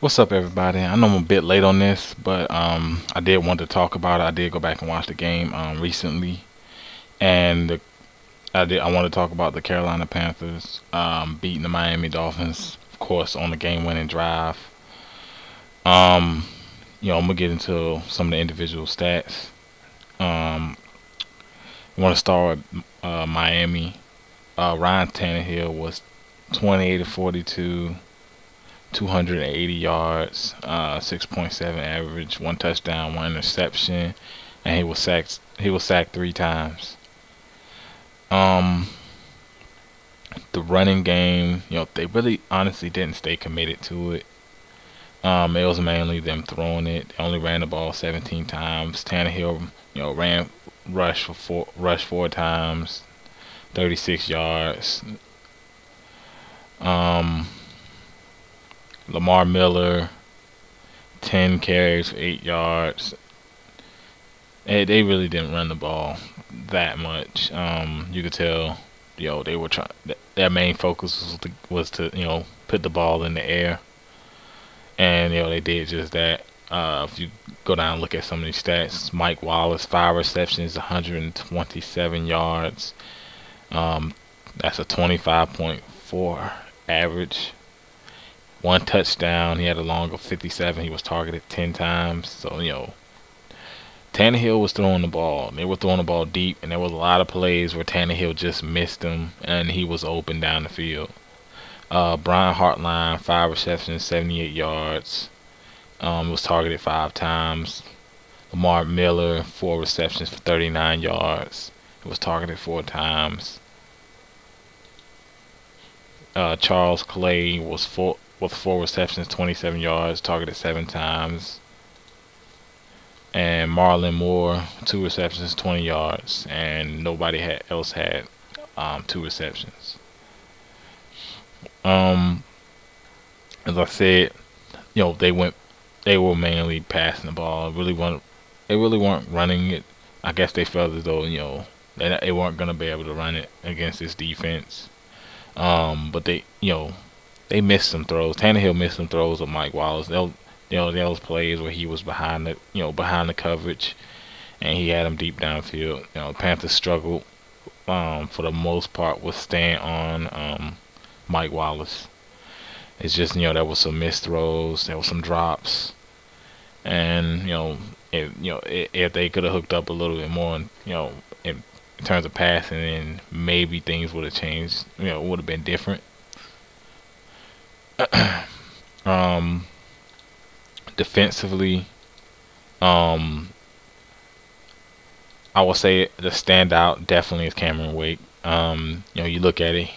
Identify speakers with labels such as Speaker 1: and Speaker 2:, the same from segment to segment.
Speaker 1: What's up, everybody? I know I'm a bit late on this, but I did want to talk about it. I did go back and watch the game recently, and I want to talk about the Carolina Panthers beating the Miami Dolphins, of course, on the game-winning drive. Um, I'm gonna get into some of the individual stats. Um, I want to start with Miami. Ryan Tannehill was 28 to 42. 280 yards, 6.7 average, one touchdown, one interception, and he was sacked. He was sacked 3 times. Um, the running game, they really honestly didn't stay committed to it. It was mainly them throwing it. They only ran the ball 17 times. Tannehill, ran rush 4 times, 36 yards. Um, Lamar Miller, 10 carries for 8 yards. They really didn't run the ball that much. You could tell, they were trying. Their main focus was to put the ball in the air, and they did just that. If you go down and look at some of these stats, Mike Wallace, 5 receptions, 127 yards. Um, that's a 25.4 average. One touchdown. He had a long of 57. He was targeted 10 times. So, Tannehill was throwing the ball. They were throwing the ball deep, and there was a lot of plays where Tannehill just missed him, and he was open down the field. Brian Hartline, 5 receptions, 78 yards. Was targeted 5 times. Lamar Miller, 4 receptions for 39 yards. It was targeted 4 times. Charles Clay was with 4 receptions, 27 yards, targeted 7 times. And Marlon Moore, 2 receptions, 20 yards, and nobody else had 2 receptions. Um, as I said, they were mainly passing the ball. They really weren't running it. I guess they felt as though they weren't gonna be able to run it against this defense. But they missed some throws. Tannehill missed some throws of Mike Wallace. There was plays where he was behind the coverage, and he had him deep downfield. Panthers struggled for the most part with staying on Mike Wallace. It's just there was some missed throws, there was some drops, and if they could have hooked up a little bit more, in terms of passing, then maybe things would have changed. Would have been different. um, Defensively, um, I would say the standout definitely is Cameron Wake. You look at it.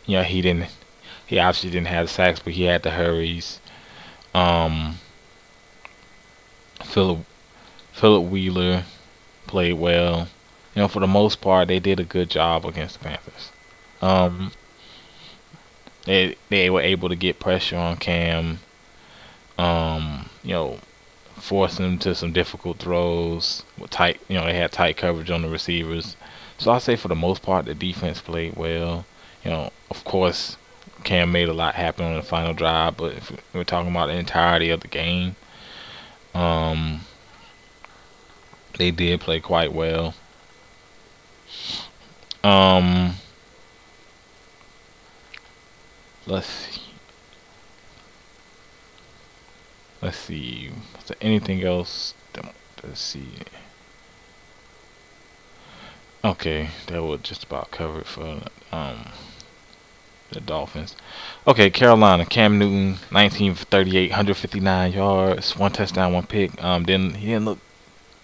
Speaker 1: He didn't. He obviously didn't have the sacks, but he had the hurries. Um, Philip Philip Wheeler played well. For the most part, they did a good job against the Panthers. Um, they were able to get pressure on Cam. Um, you know, Forcing them to some difficult throws. With tight, they had tight coverage on the receivers. So I say for the most part, the defense played well. Of course, Cam made a lot happen on the final drive, but if we're talking about the entirety of the game, um, they did play quite well. Um, let's see. Let's see. Is there anything else? Let's see. Okay, that would just about cover it for um the Dolphins. Okay, Carolina, Cam Newton, 19 for 38, 159 yards, one touchdown, one pick. He didn't look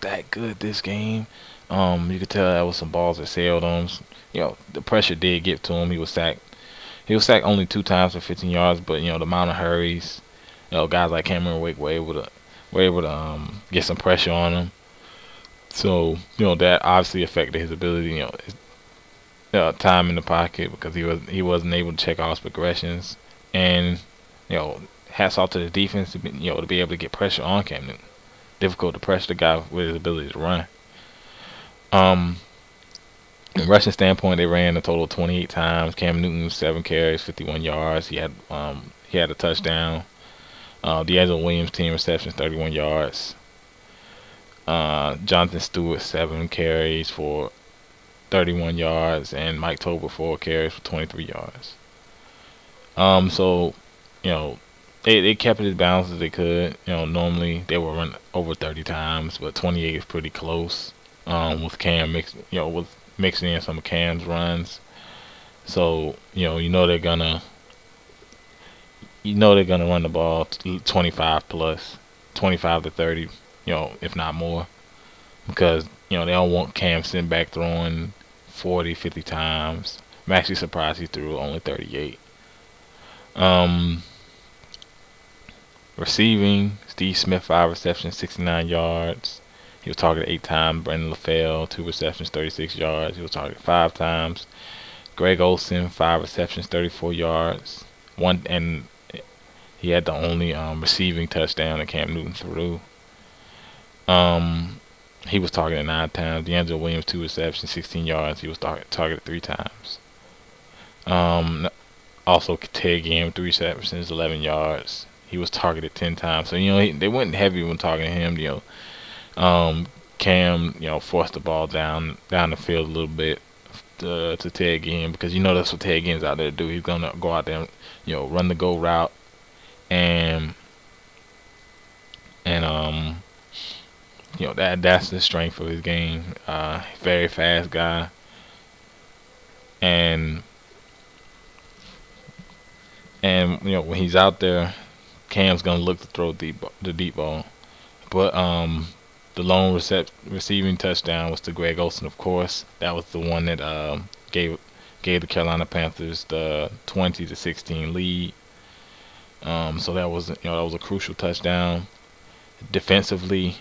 Speaker 1: that good this game. You could tell that was some balls that sailed on him. The pressure did get to him. He was sacked. He was sacked only 2 times for 15 yards, but the amount of hurries, guys like Cameron Wake were able to get some pressure on him. So that obviously affected his ability. His time in the pocket because he wasn't able to check off his progressions. And hats off to the defense to be able to get pressure on Cam Newton. Difficult to pressure the guy with his ability to run. Um, In rushing standpoint, they ran a total of 28 times. Cam Newton 7 carries, 51 yards. He had a touchdown. D'Angelo Williams, 10 receptions, 31 yards. Jonathan Stewart, 7 carries for 31 yards, and Mike Tober, 4 carries for 23 yards. So, you know, they kept it as balanced as they could. Normally they will run over 30 times, but 28 is pretty close. With Cam with mixing in some of Cam's runs. So, they're gonna run the ball 25 plus, 25 to 30, if not more, because they don't want Cam sitting back throwing 40, 50 times. I'm actually surprised he threw only 38. Receiving, Steve Smith, 5 receptions, 69 yards. He was targeted 8 times. Brandon LaFell, 2 receptions, 36 yards. He was targeted 5 times. Greg Olsen, 5 receptions, 34 yards. And he had the only receiving touchdown that Cam Newton threw. He was targeted 9 times. D'Angelo Williams, 2 receptions, 16 yards. He was targeted 3 times. Also, Ted Ginn, 3 receptions, 11 yards. He was targeted 10 times. So, they went heavy when targeting him. Cam, forced the ball down the field a little bit to Ted Ginn, because that's what Ted Ginn's out there to do. He's gonna go out there and run the go route, and that's the strength of his game. Very fast guy, and when he's out there, Cam's gonna look to throw the deep ball. But the lone receiving touchdown was to Greg Olsen, of course. That was the one that gave the Carolina Panthers the 20-16 lead. So that was a crucial touchdown. Defensively,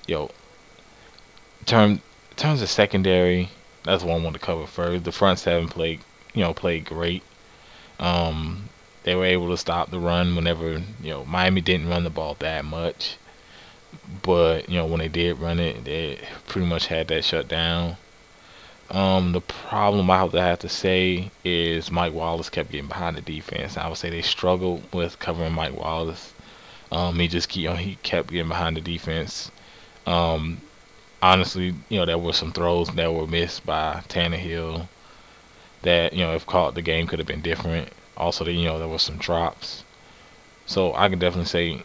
Speaker 1: in terms of secondary, that's what I want to cover first. The front seven played great. They were able to stop the run whenever Miami didn't run the ball that much, but when they did run it, they pretty much had that shut down. The problem I have to say is Mike Wallace kept getting behind the defense. I would say they struggled with covering Mike Wallace. He kept getting behind the defense. Honestly, there were some throws that were missed by Tannehill that if caught, the game could have been different. Also, there were some drops. So I can definitely say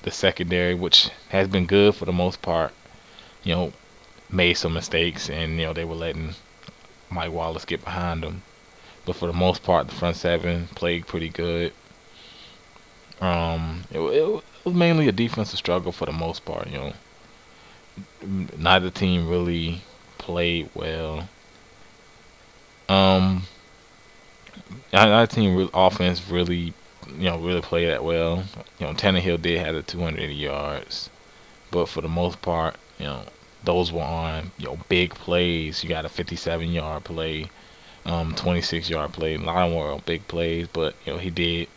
Speaker 1: the secondary, which has been good for the most part, made some mistakes, and they were letting Mike Wallace get behind them. But for the most part, the front seven played pretty good. It was mainly a defensive struggle for the most part. Neither team really played well. Our team offense really played that well. Tannehill did have the 280 yards, but for the most part, those were on big plays. You got a 57-yard play, 26-yard play. A lot of them were on big plays, but he did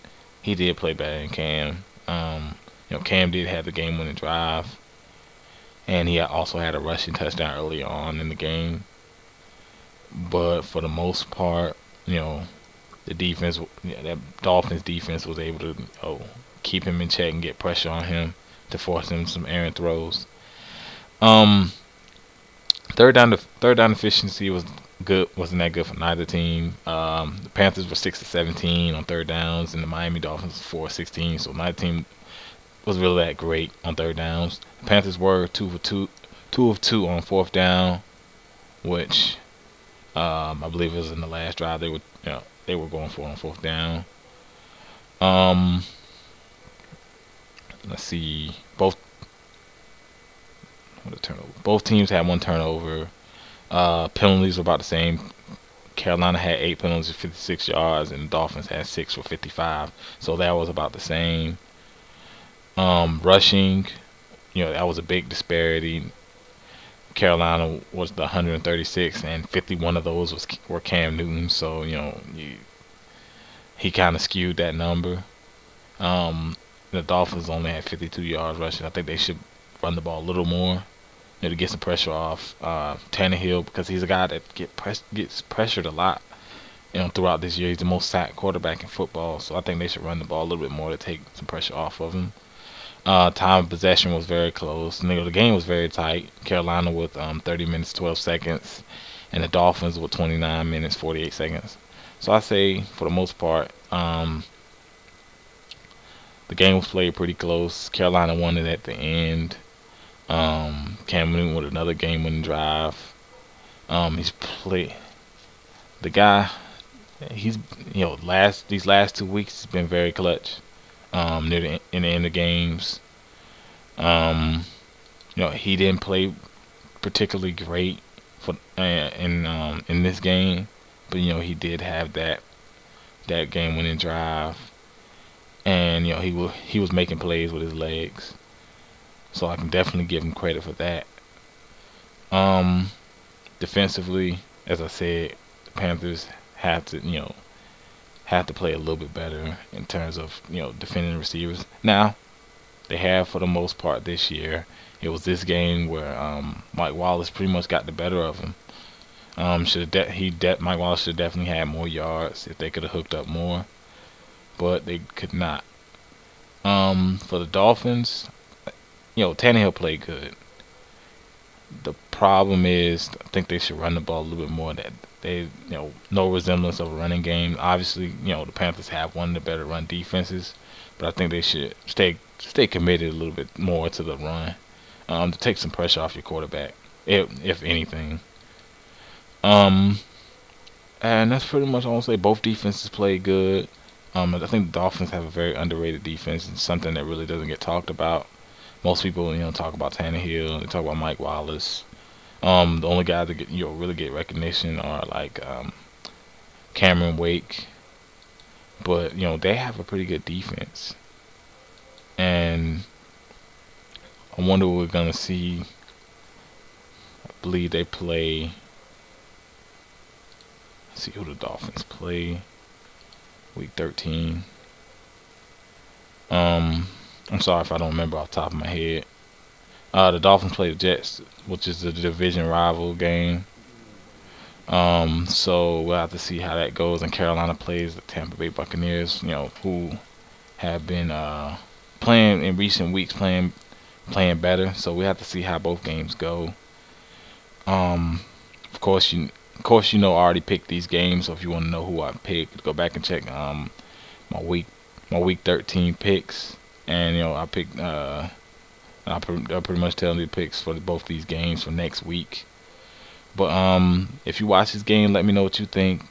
Speaker 1: play better than Cam. Cam did have the game-winning drive, and he also had a rushing touchdown early on in the game. But for the most part, the defense, that Dolphins defense was able to keep him in check and get pressure on him to force him some errant throws. Third down efficiency wasn't that good for neither team. The Panthers were 6-17 on third downs, and the Miami Dolphins 4-16. So neither team was really that great on third downs. The Panthers were 2 of 2 on fourth down, which I believe it was in the last drive they were going for on fourth down. Let's see, both teams had 1 turnover. Penalties were about the same. Carolina had 8 penalties for 56 yards, and the Dolphins had 6 for 55. So that was about the same. Rushing, that was a big disparity. Carolina was the 136, and 51 of those were Cam Newton. So he kind of skewed that number. The Dolphins only had 52 yards rushing. I think they should run the ball a little more, to get some pressure off Tannehill, because he's a guy that gets pressured a lot. throughout this year. He's the most sacked quarterback in football, so I think they should run the ball a little bit more to take some pressure off of him. Time of possession was very close. The game was very tight. Carolina with 30 minutes 12 seconds, and the Dolphins with 29 minutes 48 seconds. So I say for the most part, the game was played pretty close. Carolina won it at the end. Cam Newton with another game-winning drive. He's played the guy. He's these last 2 weeks he's been very clutch. Near in the end of games. He didn't play particularly great for in this game, but he did have that game-winning drive, and he was making plays with his legs, so I can definitely give him credit for that. Um, Defensively, as I said, the Panthers have to play a little bit better in terms of defending receivers. Now they have for the most part this year. It was this game where Mike Wallace pretty much got the better of him. Mike Wallace should definitely had more yards if they could have hooked up more, but they could not. For the Dolphins, Tannehill played good. The problem is, I think they should run the ball a little bit more. That they, no resemblance of a running game. Obviously, the Panthers have one of the better run defenses, but I think they should stay committed a little bit more to the run, to take some pressure off your quarterback, if anything. Um, and that's pretty much all I'll say. Both defenses play good. I think the Dolphins have a very underrated defense, and something that really doesn't get talked about. Most people, talk about Tannehill, they talk about Mike Wallace. The only guys that really get recognition are like Cameron Wake, but they have a pretty good defense, and I wonder what we're gonna see. I believe they play. Let's see who the Dolphins play. Week 13. I'm sorry if I don't remember off the top of my head. The Dolphins play the Jets, which is the division rival game. So we'll have to see how that goes. And Carolina plays the Tampa Bay Buccaneers, who have been playing in recent weeks, playing better. So we have to see how both games go. Of course, I already picked these games. So if you want to know who I picked, go back and check my week 13 picks, and I picked. I'll pretty much tell you the picks for both these games for next week. But if you watch this game, let me know what you think.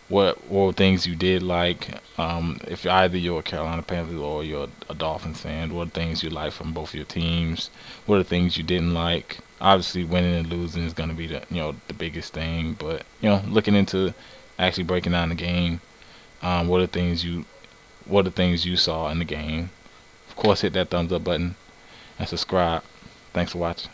Speaker 1: What were things you did like? If either you're a Carolina Panthers or you're a Dolphins fan, what are things you like from both your teams? What are things you didn't like? Obviously, winning and losing is going to be the biggest thing. But looking into actually breaking down the game, what are things you saw in the game? Of course, hit that thumbs up button and subscribe. Thanks for watching.